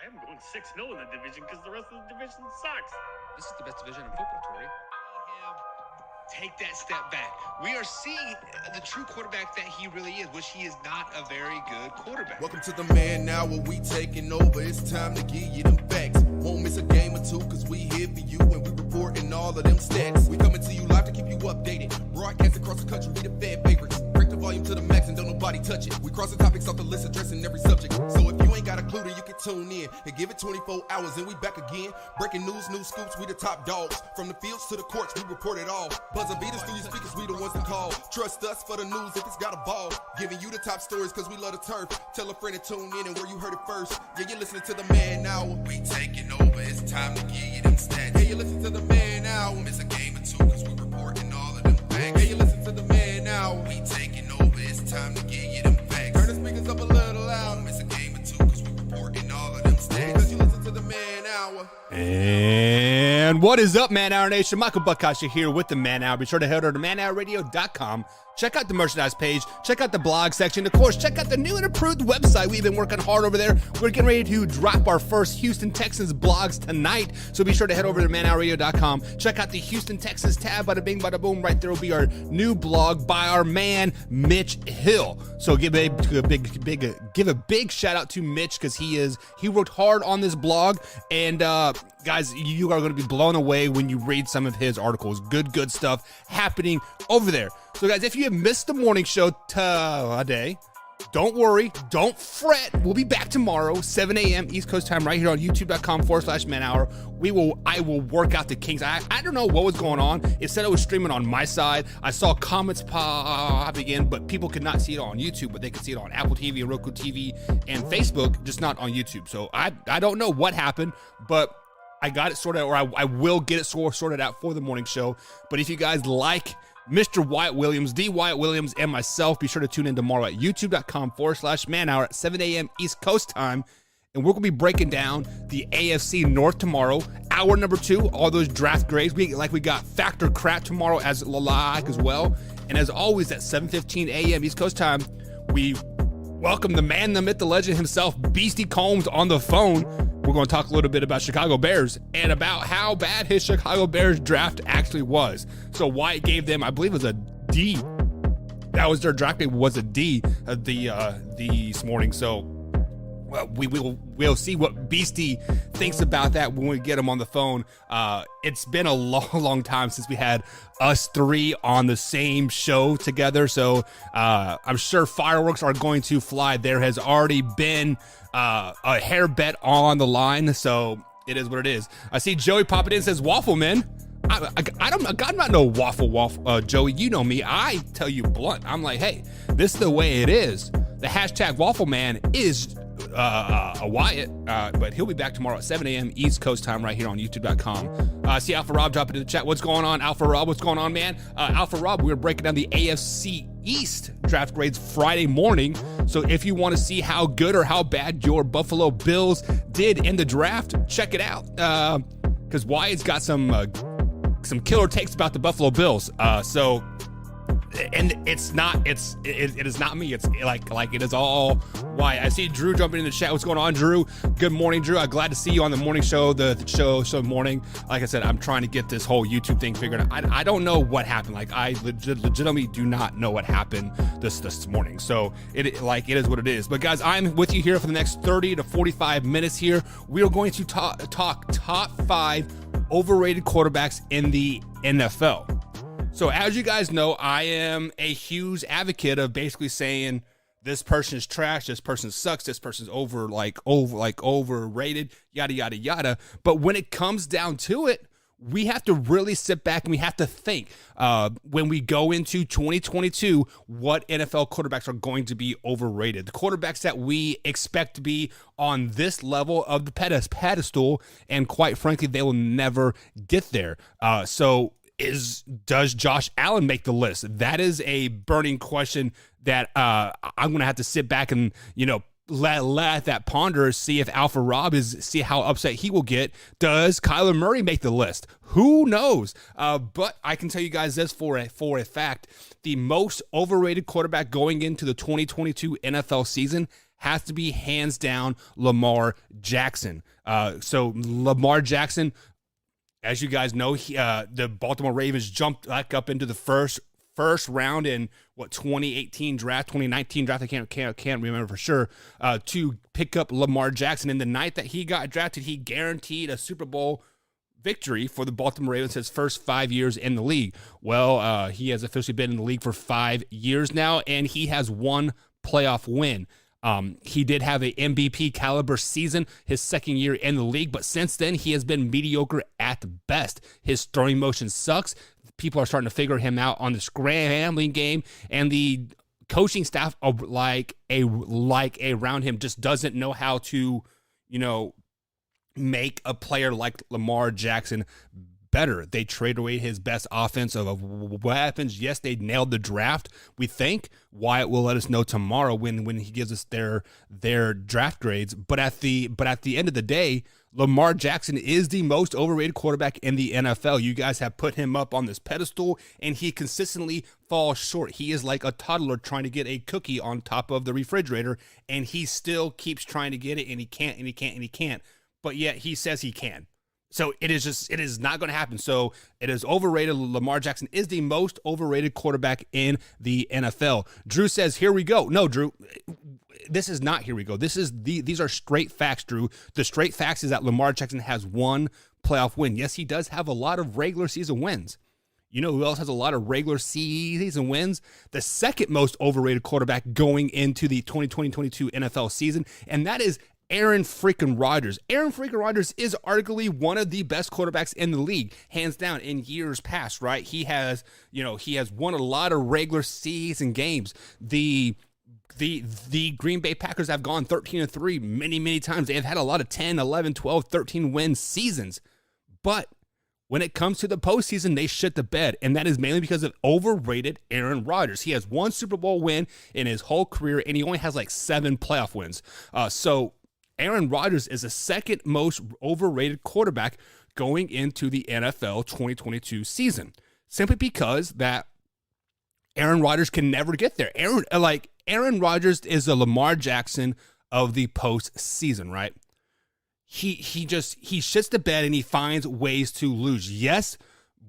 I'm going 6-0 in the division because the rest of the division sucks. This is the best division in football, Tori. Take that step back. We are seeing the true quarterback that he really is, which he is not a very good quarterback. Welcome to the Man Now, where we taking over. It's time to give you them facts. Won't miss a game or two, cause we here for you and we reporting all of them stats. We coming to you live to keep you updated. Broadcast across the country, we the fan favorites. Break the volume to the max and don't nobody touch it. We cross the topics off the list, addressing every subject. So if you ain't got a clue, then you can tune in and give it 24 hours and we back again. Breaking news, new scoops, we the top dogs. From the fields to the courts, we report it all. Buzzer beaters through your speakers, we the ones that call. Trust us for the news if it's got a ball. Giving you the top stories cause we love the turf. Tell a friend to tune in and where you heard it first. Yeah, you're listening to the Man Now. We taking over, it's time to give you them stats. Yeah, you listen to the Man Now. Miss a game or two cause we reporting all of them facts. Yeah, you listen to the Man Now. We taking over, it's time to give you them facts. Turn the speakers up a little loud. Miss a game or two cause we reporting all of them stats. Cause you listen to the Man Hour. And what is up, Man Hour Nation? Michael Buckasha here with the Man Hour. Be sure to head over to manhourradio.com. Check out the merchandise page. Check out the blog section. Of course, check out the new and improved website. We've been working hard over there. We're getting ready to drop our first Houston Texans blogs tonight. So be sure to head over to manhourradio.com. Check out the Houston Texans tab. Bada bing, bada boom. Right there will be our new blog by our man, Mitch Hill. So give a big shout out to Mitch because he worked hard on this blog. And guys, you are going to be blown away when you read some of his articles. Good stuff happening over there. So guys, if you have missed the morning show today, don't worry, don't fret. We'll be back tomorrow, 7 a.m. East Coast time, right here on youtube.com/manhour. I will work out the kinks. I don't know what was going on. It said it was streaming on my side. I saw comments popping in, but people could not see it on YouTube, but they could see it on Apple TV, Roku TV, and Facebook, just not on YouTube. So I don't know what happened, but I got it sorted out, or I will get it sorted out for the morning show. But if you guys like Mr. Wyatt Williams, D. Wyatt Williams, and myself, be sure to tune in tomorrow at youtube.com/manhour at 7 a.m. East Coast time. And we're going to be breaking down the AFC North tomorrow. Hour number 2, all those draft grades. We got Factor Crap tomorrow as well. And as always, at 7:15 a.m. East Coast time, we welcome the man, the myth, the legend himself, Beastie Combs, on the phone. We're going to talk a little bit about Chicago Bears and about how bad his Chicago Bears draft actually was. So Wyatt gave them, I believe it was a D. That was their draft grade, was a D this morning. So we'll see what Beastie thinks about that when we get him on the phone. It's been a long time since we had us three on the same show together. So I'm sure fireworks are going to fly. There has already been a hair bet on the line. So it is what it is. I see Joey popping in, says Waffle Man. I'm not no waffle, Joey. You know me. I tell you blunt. I'm like, hey, this is the way it is. The hashtag Waffle Man is a Wyatt, but he'll be back tomorrow at 7 a.m. East Coast time right here on youtube.com. See Alpha Rob dropping into the chat. What's going on, Alpha Rob? What's going on, man? Alpha Rob, we're breaking down the AFC East draft grades Friday morning. So if you want to see how good or how bad your Buffalo Bills did in the draft, check it out. Because Wyatt's got some killer takes about the Buffalo Bills. And it is not me. It's like it is all Wyatt. I see Drew jumping in the chat. What's going on, Drew? Good morning, Drew. I'm glad to see you on the morning show, the show morning. Like I said, I'm trying to get this whole YouTube thing figured out. I don't know what happened. Like I legitimately do not know what happened this morning. So it is what it is. But guys, I'm with you here for the next 30 to 45 minutes here. We are going to talk top 5 overrated quarterbacks in the NFL. So as you guys know, I am a huge advocate of basically saying this person is trash, this person sucks, this person's overrated, yada, yada, yada. But when it comes down to it, we have to really sit back and we have to think when we go into 2022, what NFL quarterbacks are going to be overrated. The quarterbacks that we expect to be on this level of the pedestal, and quite frankly, they will never get there. Does Josh Allen make the list? That is a burning question that I'm going to have to sit back and, let that ponder, see if Alpha Rob see how upset he will get. Does Kyler Murray make the list? Who knows? But I can tell you guys this for a fact. The most overrated quarterback going into the 2022 NFL season has to be hands down Lamar Jackson. So Lamar Jackson, as you guys know, the Baltimore Ravens jumped back up into the first round in 2019 draft. I can't remember for sure, to pick up Lamar Jackson. And the night that he got drafted, he guaranteed a Super Bowl victory for the Baltimore Ravens his first 5 years in the league. Well, he has officially been in the league for 5 years now, and he has one playoff win. He did have a MVP caliber season his second year in the league, but since then he has been mediocre at best. His throwing motion sucks. People are starting to figure him out on the scrambling game, and the coaching staff around him just doesn't know how to, make a player like Lamar Jackson better. They trade away his best offensive weapons. Yes, they nailed the draft, we think. Wyatt will let us know tomorrow when he gives us their draft grades. But at the end of the day, Lamar Jackson is the most overrated quarterback in the NFL. You guys have put him up on this pedestal, and he consistently falls short. He is like a toddler trying to get a cookie on top of the refrigerator, and he still keeps trying to get it, and he can't. But yet he says he can. So it is not going to happen. So it is overrated. Lamar Jackson is the most overrated quarterback in the NFL. Drew says, here we go. No, Drew, this is not here we go. These are straight facts, Drew. The straight facts is that Lamar Jackson has one playoff win. Yes, he does have a lot of regular season wins. You know who else has a lot of regular season wins? The second most overrated quarterback going into the 2020-22 NFL season, and that is Aaron freaking Rodgers. Aaron freaking Rodgers is arguably one of the best quarterbacks in the league, hands down, in years past, right? He has won a lot of regular season games. The Green Bay Packers have gone 13-3 many times. They have had a lot of 10, 11, 12, 13 win seasons. But when it comes to the postseason, they shit the bed, and that is mainly because of overrated Aaron Rodgers. He has one Super Bowl win in his whole career, and he only has like 7 playoff wins. So Aaron Rodgers is the second most overrated quarterback going into the NFL 2022 season, simply because that Aaron Rodgers can never get there. Aaron Rodgers is the Lamar Jackson of the postseason, right? He shits the bed and he finds ways to lose. Yes,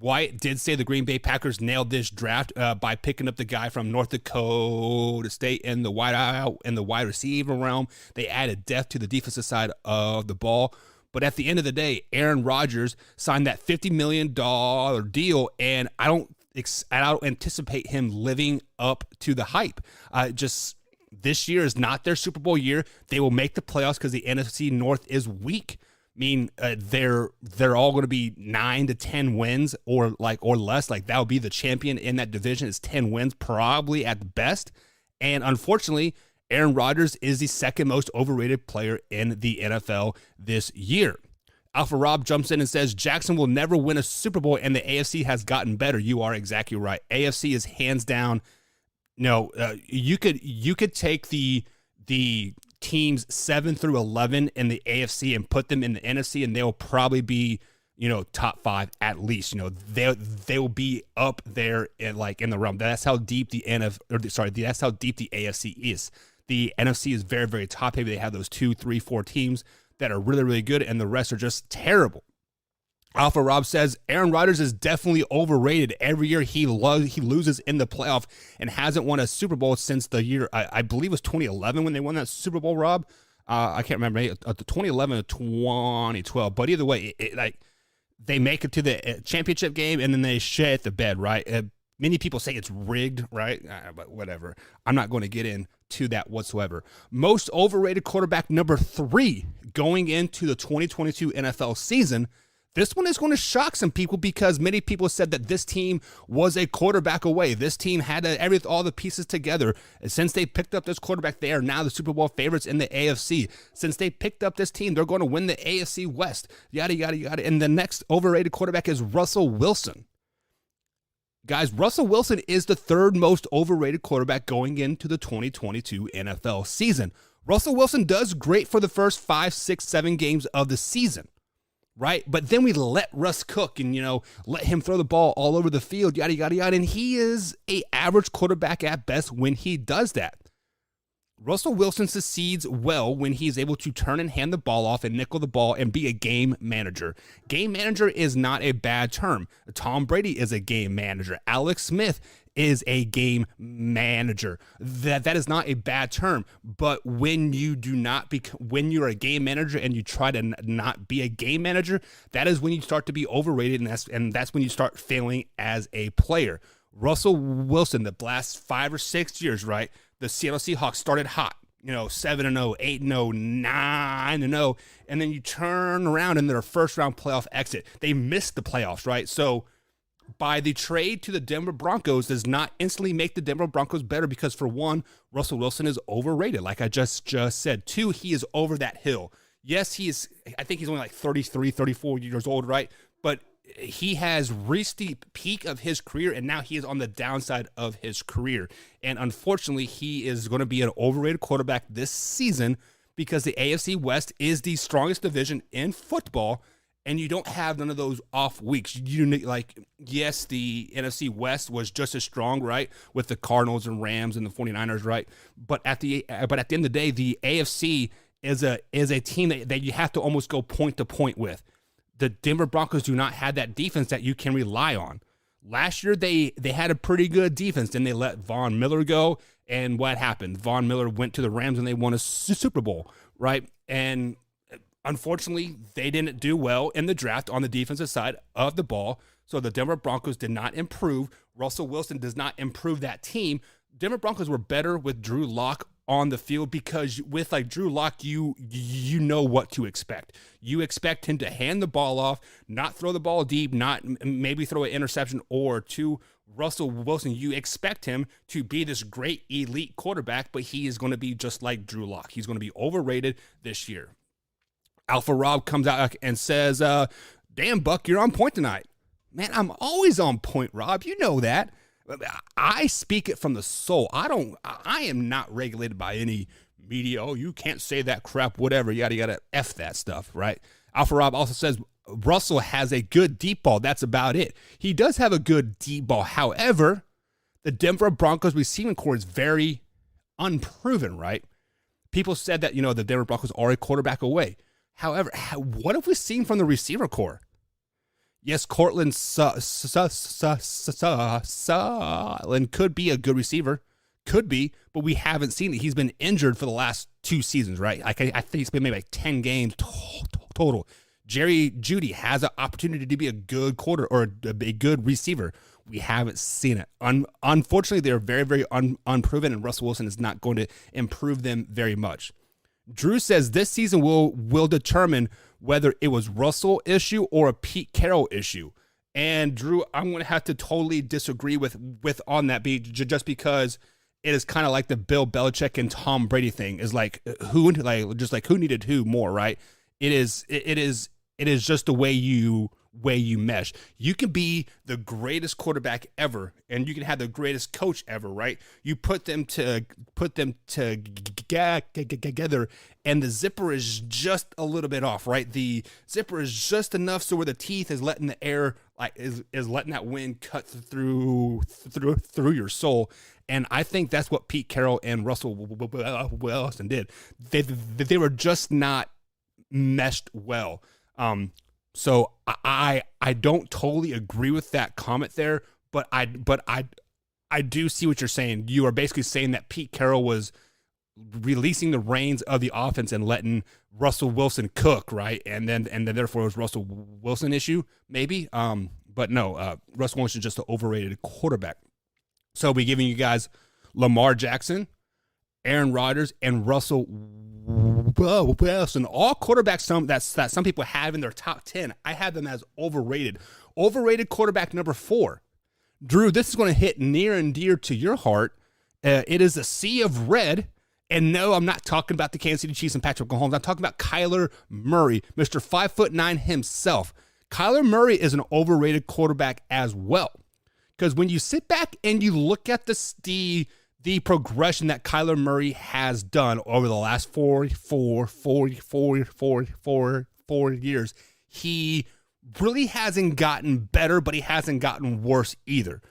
Wyatt did say the Green Bay Packers nailed this draft by picking up the guy from North Dakota State in the wide receiver realm. They added depth to the defensive side of the ball. But at the end of the day, Aaron Rodgers signed that $50 million deal, and I don't anticipate him living up to the hype. This year is not their Super Bowl year. They will make the playoffs because the NFC North is weak. I mean, they're all going to be 9 to 10 wins or less. Like, that would be the champion in that division. It's 10 wins probably at the best. And unfortunately, Aaron Rodgers is the second most overrated player in the NFL this year. Alpha Rob jumps in and says Jackson will never win a Super Bowl, and the AFC has gotten better. You are exactly right. AFC is hands down. No, you could take the teams 7 through 11 in the AFC and put them in the NFC, and they'll probably be, top 5 at least. They'll be up there in the realm. That's how deep that's how deep the AFC is. The NFC is very, very top heavy. They have those 2, 3, 4 teams that are really, really good, and the rest are just terrible. Alpha Rob says Aaron Rodgers is definitely overrated. Every year he loses in the playoff and hasn't won a Super Bowl since the year, I believe it was 2011 when they won that Super Bowl, Rob. I can't remember, the 2011 or 2012. But either way, they make it to the championship game and then they shit the bed, right? Many people say it's rigged, right? But whatever. I'm not going to get into that whatsoever. Most overrated quarterback number 3 going into the 2022 NFL season. This one is going to shock some people because many people said that this team was a quarterback away. This team had all the pieces together. Since they picked up this quarterback, they are now the Super Bowl favorites in the AFC. Since they picked up this team, they're going to win the AFC West. Yada, yada, yada. And the next overrated quarterback is Russell Wilson. Guys, Russell Wilson is the third most overrated quarterback going into the 2022 NFL season. Russell Wilson does great for the first 5, 6, 7 games of the season. Right? But then we let Russ cook and, let him throw the ball all over the field, yada, yada, yada. And he is an average quarterback at best when he does that. Russell Wilson succeeds well when he's able to turn and hand the ball off and nickel the ball and be a game manager. Game manager is not a bad term. Tom Brady is a game manager. Alex Smith is a game manager. That is not a bad term. But when you do not when you're a game manager and you try to not be a game manager, that is when you start to be overrated, and that's when you start failing as a player. Russell Wilson, the last 5 or 6 years, right? The Seattle Seahawks started hot, 7-0, 8-0, 9-0, and then you turn around in their first round playoff exit. They missed the playoffs, right? So by the trade to the Denver Broncos does not instantly make the Denver Broncos better because, for one, Russell Wilson is overrated, like I just said. 2, he is over that hill. Yes, I think he's only like 33, 34 years old, right? But he has reached the peak of his career, and now he is on the downside of his career. And unfortunately, he is going to be an overrated quarterback this season because the AFC West is the strongest division in football, and you don't have none of those off weeks. Yes, the NFC West was just as strong, right, with the Cardinals and Rams and the 49ers, right? But at the end of the day, the AFC is a team that you have to almost go point to point with. The Denver Broncos do not have that defense that you can rely on. Last year, they had a pretty good defense. Then they let Von Miller go, and what happened? Von Miller went to the Rams, and they won a Super Bowl, right? And unfortunately, they didn't do well in the draft on the defensive side of the ball, so the Denver Broncos did not improve. Russell Wilson does not improve that team. Denver Broncos were better with Drew Lock on the field because with Drew Lock, you know what to expect. You expect him to hand the ball off, not throw the ball deep, not maybe throw an interception or two. Russell Wilson, you expect him to be this great elite quarterback, but he is going to be just like Drew Lock. He's going to be overrated this year. Alpha Rob comes out and says, damn, Buck, you're on point tonight. Man, I'm always on point, Rob. You know that. I speak it from the soul. I am not regulated by any media. Oh, you can't say that crap, whatever. You gotta F that stuff, right? Alpha Rob also says Russell has a good deep ball. That's about it. He does have a good deep ball. However, the Denver Broncos receiving core is very unproven, right? People said that, the Denver Broncos are a quarterback away. However, what have we seen from the receiver core? Yes, Cortland Sutherland could be a good receiver. Could be, but we haven't seen it. He's been injured for the last 2 seasons, right? I think it's been maybe 10 games total. Jerry Jeudy has an opportunity to be a good quarter or a good receiver. We haven't seen it. Unfortunately, they're very, very unproven, and Russell Wilson is not going to improve them very much. Drew says this season will determine whether it was Russell issue or a Pete Carroll issue. And Drew, I'm going to have to totally disagree with on that beat, just because it is kind of like the Bill Belichick and Tom Brady thing. Is who needed who more, right? It is just the way you mesh. You can be the greatest quarterback ever, and you can have the greatest coach ever, right? You put them together, and the zipper is just a little bit off, right? The zipper is just enough so where the teeth is letting the air, is letting that wind cut through your soul. And I think that's what Pete Carroll and Russell Wilson did. They were just not meshed well. So I don't totally agree with that comment there, but I do see what you're saying. You are basically saying that Pete Carroll was releasing the reins of the offense and letting Russell Wilson cook, right? And then therefore it was Russell Wilson issue, maybe. But no, Russell Wilson is just an overrated quarterback. So we're giving you guys Lamar Jackson, Aaron Rodgers, and Russell Wilson, all quarterbacks that some people have in their top 10. I have them as overrated. Overrated quarterback number 4. Drew, this is going to hit near and dear to your heart. It is a sea of red. And no, I'm not talking about the Kansas City Chiefs and Patrick Mahomes. I'm talking about Kyler Murray, Mr. 5'9" himself. Kyler Murray is an overrated quarterback as well. Because when you sit back and you look at the progression that Kyler Murray has done over the last 4 years, he really hasn't gotten better, but he hasn't gotten worse either.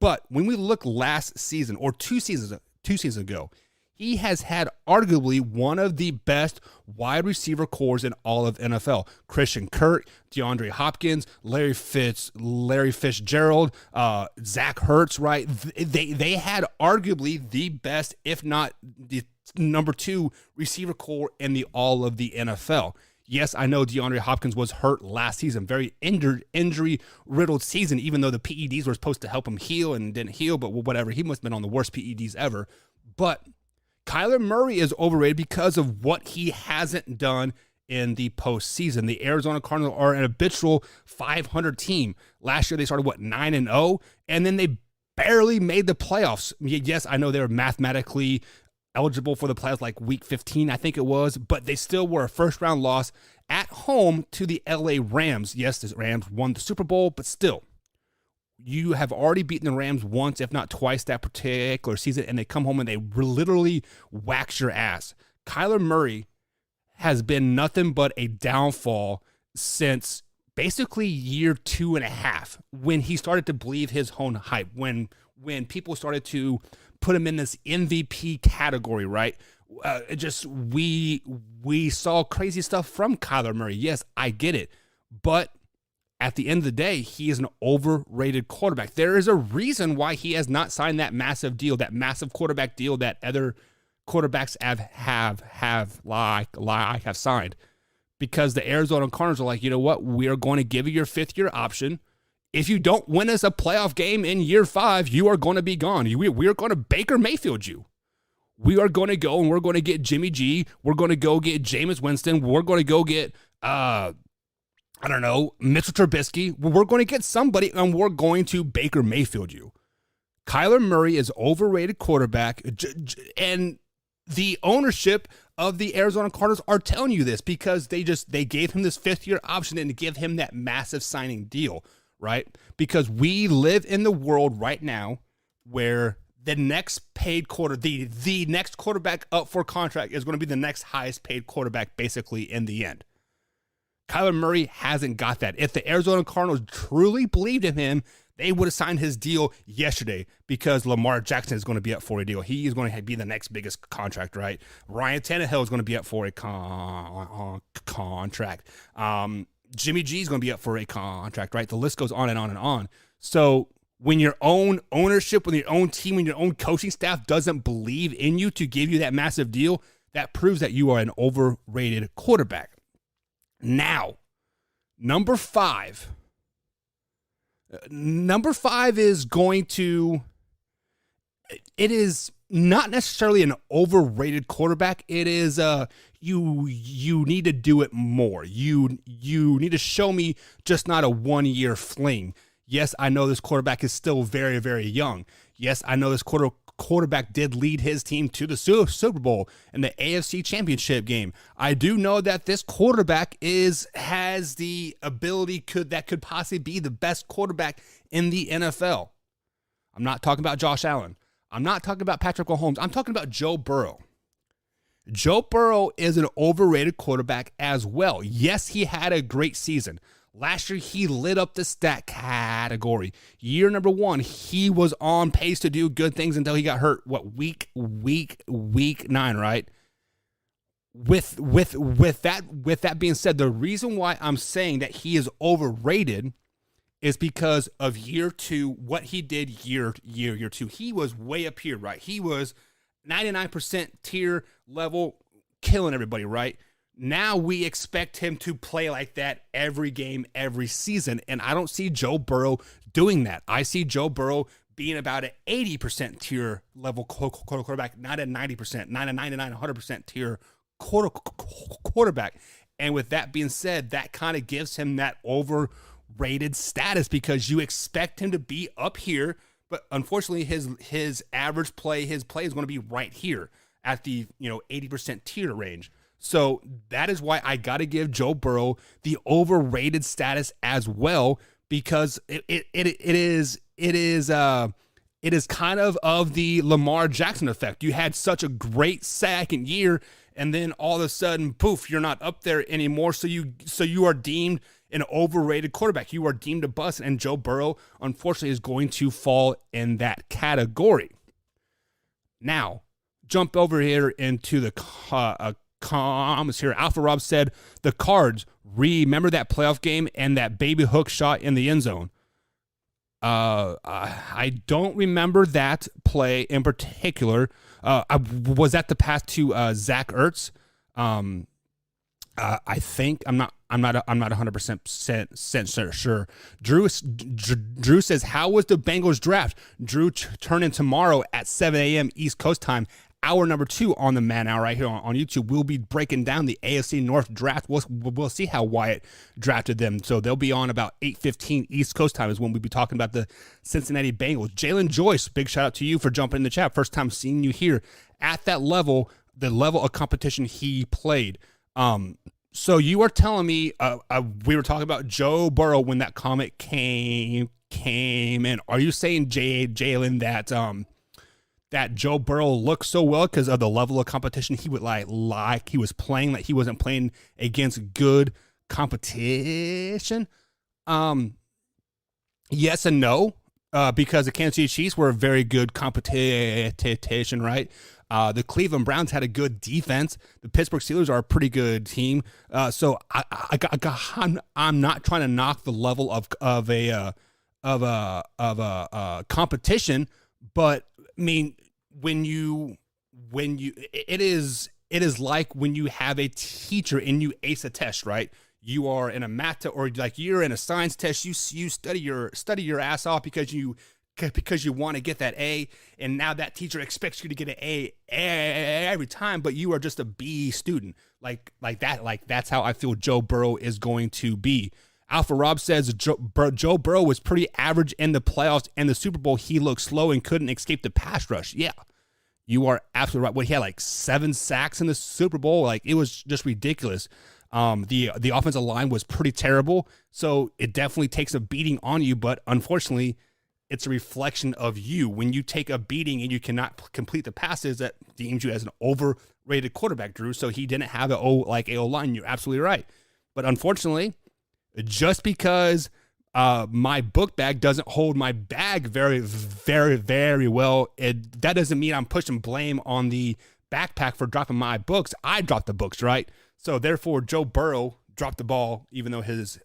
But when we look last season or two seasons ago, He has had arguably one of the best wide receiver cores in all of NFL. Christian Kirk, DeAndre Hopkins, Larry Fitzgerald, Zach Ertz, right? They had arguably the best, if not the number 2 receiver core in all of the NFL. Yes, I know DeAndre Hopkins was hurt last season, very injury-riddled season, even though the PEDs were supposed to help him heal and didn't heal, but whatever. He must have been on the worst PEDs ever. But Kyler Murray is overrated because of what he hasn't done in the postseason. The Arizona Cardinals are an habitual 500 team. Last year, they started, 9-0? And then they barely made the playoffs. Yes, I know they were mathematically eligible for the playoffs like week 15, I think it was, but they still were a first-round loss at home to the LA Rams. Yes, the Rams won the Super Bowl, but still, you have already beaten the Rams once, if not twice, that particular season, and they come home and they literally wax your ass. Kyler Murray has been nothing but a downfall since basically year 2.5, when he started to believe his own hype, when people started to put him in this MVP category, right? We saw crazy stuff from Kyler Murray. Yes, I get it. But at the end of the day, he is an overrated quarterback. There is a reason why he has not signed that massive deal, that massive quarterback deal that other quarterbacks have signed. Because the Arizona Cardinals are like, you know what? We are going to give you your 5th-year option. If you don't win us a playoff game in year 5, you are going to be gone. We are going to Baker Mayfield you. We are going to go and we're going to get Jimmy G. We're going to go get Jameis Winston. We're going to go get, Mitchell Trubisky. We're going to get somebody and we're going to Baker Mayfield you. Kyler Murray is overrated quarterback, and the ownership of the Arizona Cardinals are telling you this because they gave him this 5th-year option and to give him that massive signing deal. Right? Because we live in the world right now where the next the next quarterback up for contract is going to be the next highest paid quarterback basically in the end. Kyler Murray hasn't got that. If the Arizona Cardinals truly believed in him, they would have signed his deal yesterday because Lamar Jackson is going to be up for a deal. He is going to be the next biggest contract, right? Ryan Tannehill is going to be up for a contract. Jimmy G is going to be up for a contract, right? The list goes on and on and on. So when your own ownership, when your own team, when your own coaching staff doesn't believe in you to give you that massive deal, that proves that you are an overrated quarterback. Now, number 5. Number 5 is going to, it is not necessarily an overrated quarterback. It is you need to do it more. You need to show me just not a 1-year fling. Yes, I know this quarterback is still very, very young. Yes, I know this quarterback did lead his team to the Super Bowl and the AFC Championship game. I do know that this quarterback has the ability that could possibly be the best quarterback in the NFL. I'm not talking about Josh Allen. I'm not talking about Patrick Mahomes. I'm talking about Joe Burrow. Joe Burrow is an overrated quarterback as well. Yes, he had a great season. Last year, he lit up the stat category. Year number 1, he was on pace to do good things until he got hurt. Week 9, right? With that being said, the reason why I'm saying that he is overrated is because of year 2, what he did year 2. He was way up here, right? He was 99% tier level, killing everybody, right? Now we expect him to play like that every game, every season, and I don't see Joe Burrow doing that. I see Joe Burrow being about an 80% tier level quarterback, not a 90%, not a 99, 100% tier quarterback. And with that being said, that kind of gives him that overrated status because you expect him to be up here, but unfortunately his average play, his play is going to be right here at the 80% tier range. So that is why I got to give Joe Burrow the overrated status as well, because it is kind of the Lamar Jackson effect. You had such a great second year, and then all of a sudden, poof, you're not up there anymore. So you are deemed an overrated quarterback. You are deemed a bust, and Joe Burrow, unfortunately, is going to fall in that category. Now, jump over here into the comments here. Alpha Rob said, the Cards, remember that playoff game and that baby hook shot in the end zone? I don't remember that play in particular. Was that the pass to Zach Ertz? I think I'm not 100% sure. Drew says, how was the Bengals draft? Drew, turn in tomorrow at 7 a.m. East Coast time. Hour number 2 on the Man Hour right here on YouTube. We'll be breaking down the AFC North draft. We'll see how Wyatt drafted them. So they'll be on about 8:15 East Coast time is when we'll be talking about the Cincinnati Bengals. Jalen Joyce, big shout out to you for jumping in the chat. First time seeing you here at that level, the level of competition he played. So you are telling me, we were talking about Joe Burrow when that comment came in. Are you saying, Jalen, that Joe Burrow looked so well because of the level of competition he would like he was playing, that he wasn't playing against good competition? Yes and no, because the Kansas City Chiefs were a very good competition, right? The Cleveland Browns had a good defense. The Pittsburgh Steelers are a pretty good team. So I'm not trying to knock the level of a competition, but I mean, it is like when you have a teacher and you ace a test, right? You are in a math test, or like you're in a science test. You study your ass off because you want to get that A, and now that teacher expects you to get an A every time, but you are just a B student. Like that's how I feel Joe Burrow is going to be. Alpha Rob says Joe Burrow was pretty average in the playoffs and the Super Bowl. He looked slow and couldn't escape the pass rush. Yeah, you are absolutely right. What, he had like 7 sacks in the Super Bowl. Like, it was just ridiculous. The offensive line was pretty terrible. So it definitely takes a beating on you. But unfortunately, it's a reflection of you. When you take a beating and you cannot complete the passes, that deems you as an overrated quarterback, Drew. So he didn't have a O-line. You're absolutely right. But unfortunately, just because my book bag doesn't hold my bag very, very, very well, that doesn't mean I'm pushing blame on the backpack for dropping my books. I dropped the books, right? So therefore, Joe Burrow dropped the ball, even though his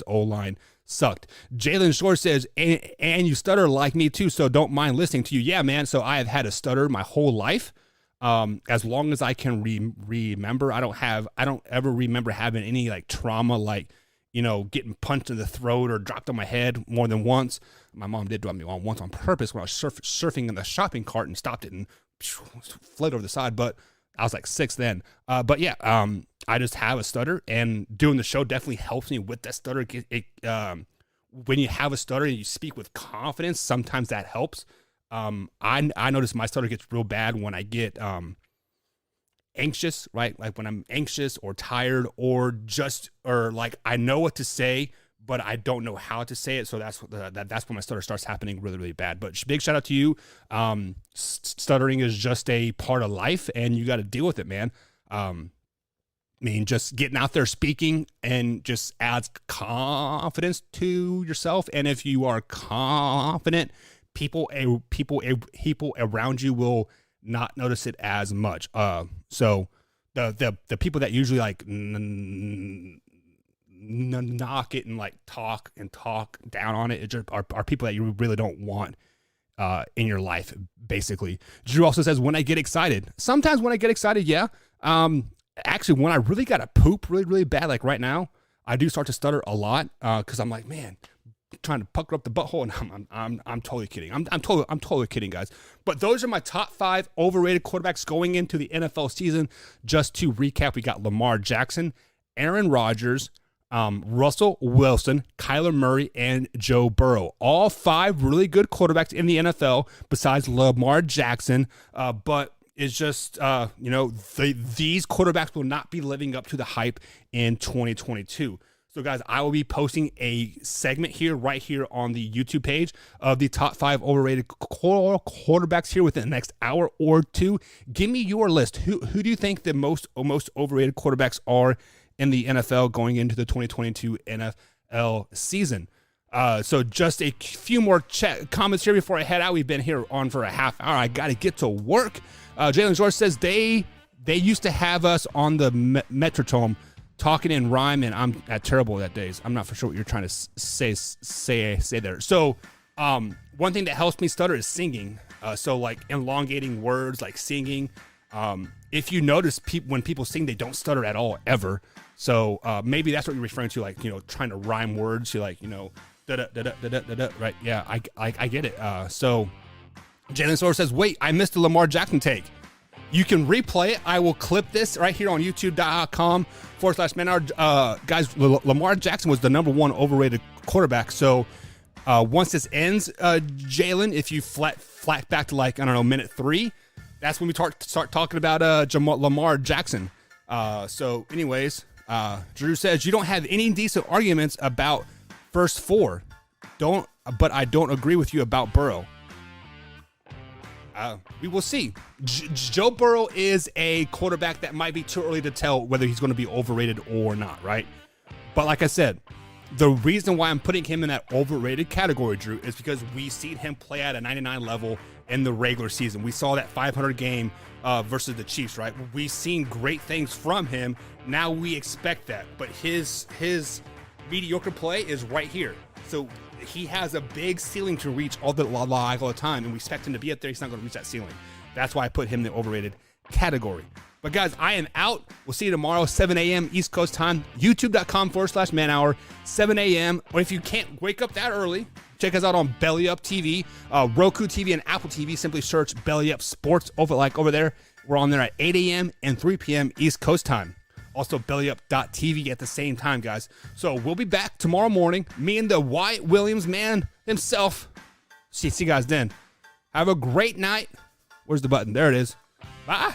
O-line sucked. Jalen Shore says, and you stutter like me too, so don't mind listening to you. Yeah, man. So I have had a stutter my whole life. As long as I can remember. I don't ever remember having any like trauma, like, you know, getting punched in the throat or dropped on my head more than once. My mom did drop me on once on purpose when I was surfing in the shopping cart and stopped it and fled over the side. But I was like 6 then. But yeah, I just have a stutter, and doing the show definitely helps me with that stutter. When you have a stutter and you speak with confidence, sometimes that helps. I notice my stutter gets real bad when I get anxious, right? Like when I'm anxious or tired or like I know what to say, but I don't know how to say it. So that's when my stutter starts happening really, really bad. But big shout out to you. Stuttering is just a part of life, and you got to deal with it, man. I mean, just getting out there speaking and just adds confidence to yourself. And if you are confident, people around you will not notice it as much. So the people that usually like knock it and like talk down on it are people that you really don't want in your life, basically. Drew also says, when I get excited, sometimes when I get excited, yeah. Actually, when I really got to poop really, really bad, like right now, I do start to stutter a lot because I'm like, man, trying to pucker up the butthole, and I'm totally kidding. I'm totally kidding, guys. But those are my top 5 overrated quarterbacks going into the NFL season. Just to recap, we got Lamar Jackson, Aaron Rodgers, Russell Wilson, Kyler Murray, and Joe Burrow. All 5 really good quarterbacks in the NFL besides Lamar Jackson. But it's just, these quarterbacks will not be living up to the hype in 2022. So, guys, I will be posting a segment right here on the YouTube page of the top 5 overrated quarterbacks here within the next hour or two. Give me your list. Who do you think the most overrated quarterbacks are in the NFL going into the 2022 NFL season? So just a few more comments here before I head out. We've been here on for a half hour. I got to get to work. Jalen George says they used to have us on the Metronome talking in rhyme, and I'm terrible at days. I'm not for sure what you're trying to say there. So one thing that helps me stutter is singing. So like elongating words, like singing. If you notice, when people sing, they don't stutter at all, ever. So maybe that's what you're referring to, like, trying to rhyme words. You're like, da da da da da da da. Right? Yeah, I get it. So Jalen Sower says, wait, I missed the Lamar Jackson take. You can replay it. I will clip this right here on youtube.com/manhour. Guys, Lamar Jackson was the #1 overrated quarterback. So once this ends, Jalen, if you flat back to like, I don't know, minute 3, that's when we start talking about Lamar Jackson. So anyways, Drew says, you don't have any decent arguments about first 4. But I don't agree with you about Burrow. We will see. Joe Burrow is a quarterback that might be too early to tell whether he's going to be overrated or not, right? But like I said, the reason why I'm putting him in that overrated category, Drew, is because we've seen him play at a 99 level in the regular season. We saw that 500 game versus the Chiefs, right? We've seen great things from him. Now we expect that. But his mediocre play is right here. So he has a big ceiling to reach all the time, and we expect him to be up there. He's not going to reach that ceiling. That's why I put him in the overrated category. But guys, I am out. We'll see you tomorrow, 7 a.m. East Coast time, youtube.com/manhour, 7 a.m. Or if you can't wake up that early, check us out on Belly Up TV, Roku TV, and Apple TV. Simply search Belly Up Sports over there. We're on there at 8 a.m. and 3 p.m. East Coast time. Also, bellyup.tv at the same time, guys. So we'll be back tomorrow morning. Me and the Wyatt Williams man himself. See you guys then. Have a great night. Where's the button? There it is. Bye.